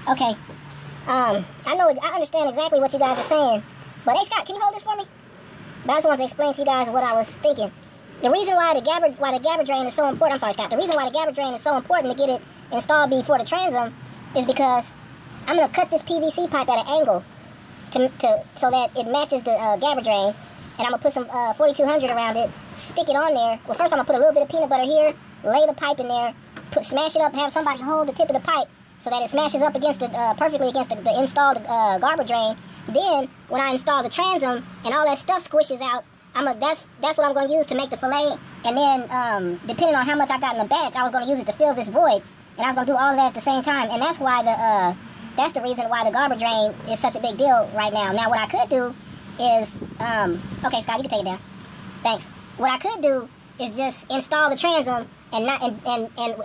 Okay. I understand exactly what you guys are saying. But hey, Scott, can you hold this for me? But I just wanted to explain to you guys what I was thinking. The reason why the gabber drain is so important, I'm sorry, Scott. The reason why the gabber drain is so important to get it installed before the transom is because I'm going to cut this PVC pipe at an angle so that it matches the gabber drain. And I'm going to put some 4200 around it, stick it on there. Well, first I'm going to put a little bit of peanut butter here, lay the pipe in there, smash it up, have somebody hold the tip of the pipe so that it smashes up against perfectly against the installed garbage drain. Then, when I install the transom and all that stuff squishes out, that's what I'm going to use to make the fillet. And then, depending on how much I got in the batch, I was going to use it to fill this void. And I was going to do all of that at the same time. And that's why that's the reason why the garbage drain is such a big deal right now. Now, what I could do is, okay, Scott, you can take it down. Thanks. What I could do is just install the transom and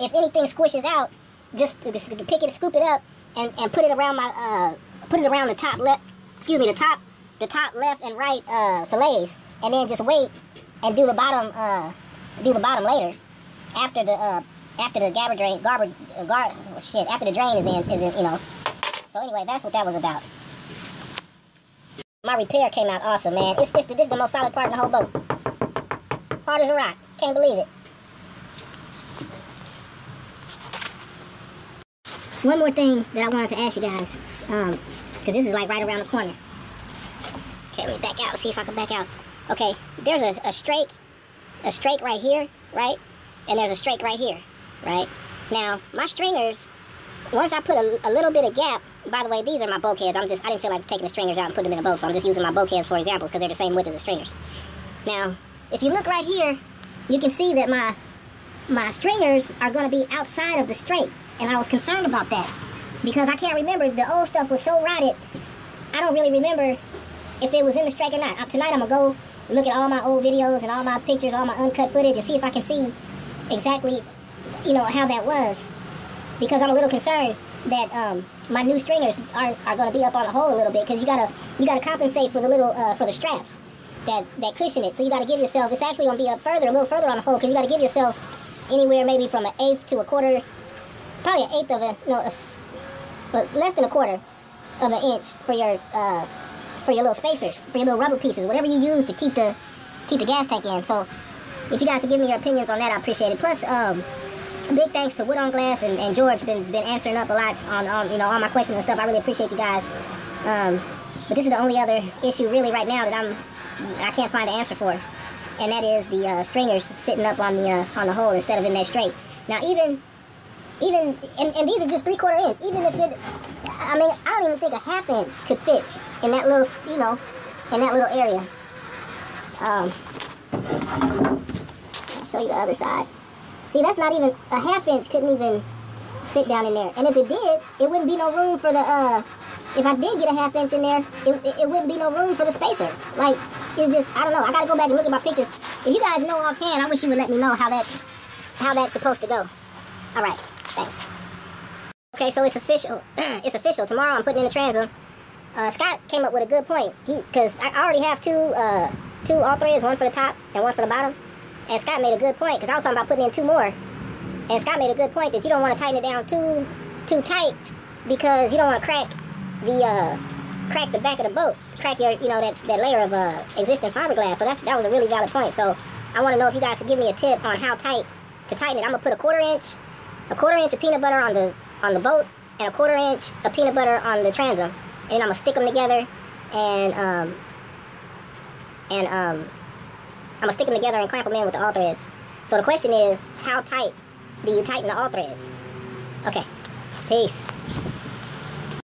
if anything squishes out, just pick it, scoop it up, and put it around the top left. Excuse me, the top left and right fillets, and then just wait and do the bottom later after the garbage drain after the drain is in, you know. So anyway, that's what that was about. My repair came out awesome, man. This is the most solid part in the whole boat. Hard as a rock. Can't believe it. One more thing that I wanted to ask you guys, because this is like right around the corner. Okay, let me back out, see if I can back out. Okay, there's a strake right here, right? And there's a strake right here, right? Now, my stringers, once I put a little bit of gap, by the way, these are my bulkheads. I didn't feel like taking the stringers out and putting them in a boat, so I'm just using my bulkheads for examples because they're the same width as the stringers. Now, if you look right here, you can see that my stringers are going to be outside of the strake. And I was concerned about that because I can't remember. The old stuff was so rotted, I don't really remember if it was in the strike or not. Tonight I'm going to go look at all my old videos and all my pictures, all my uncut footage, and see if I can see exactly, you know, how that was. Because I'm a little concerned that my new stringers are going to be up on the hole a little bit, because you gotta compensate for the little for the straps that cushion it. So you got to give yourself, it's actually going to be up further, a little further on the hole, because you got to give yourself anywhere maybe from an eighth to a quarter. Probably an eighth of but less than a quarter of an inch for your little spacers, for your little rubber pieces, whatever you use to keep the gas tank in. So if you guys could give me your opinions on that, I appreciate it. Plus, big thanks to Wood on Glass and George been answering up a lot on you know, all my questions and stuff. I really appreciate you guys. But this is the only other issue really right now that I can't find an answer for, and that is the stringers sitting up on the hole instead of in that straight. Now even and these are just 3/4 inch. Even if it, I mean, I don't even think a ½ inch could fit in that little, you know, in that little area. I'll show you the other side. See, that's not even a ½ inch. Couldn't even fit down in there. And if it did, it wouldn't be no room for the. If I did get a ½ inch in there, it wouldn't be no room for the spacer. Like, it's just, I don't know. I gotta go back and look at my pictures. If you guys know offhand, I wish you would let me know how that's supposed to go. All right. Thanks. Okay, so it's official. It's official. Tomorrow I'm putting in the transom. Scott came up with a good point. Because I already have two all threads, one for the top and one for the bottom. And Scott made a good point, because I was talking about putting in 2 more. And Scott made a good point that you don't want to tighten it down too tight, because you don't want to crack the back of the boat, crack your, you know, that layer of existing fiberglass. So that was a really valid point. So I want to know if you guys could give me a tip on how tight to tighten it. I'm gonna put a quarter inch of peanut butter on the boat, and a 1/4 inch of peanut butter on the transom, and I'm gonna stick them together, and I'm gonna stick them together and clamp them in with the all threads. So the question is, how tight do you tighten the all threads? Okay, peace.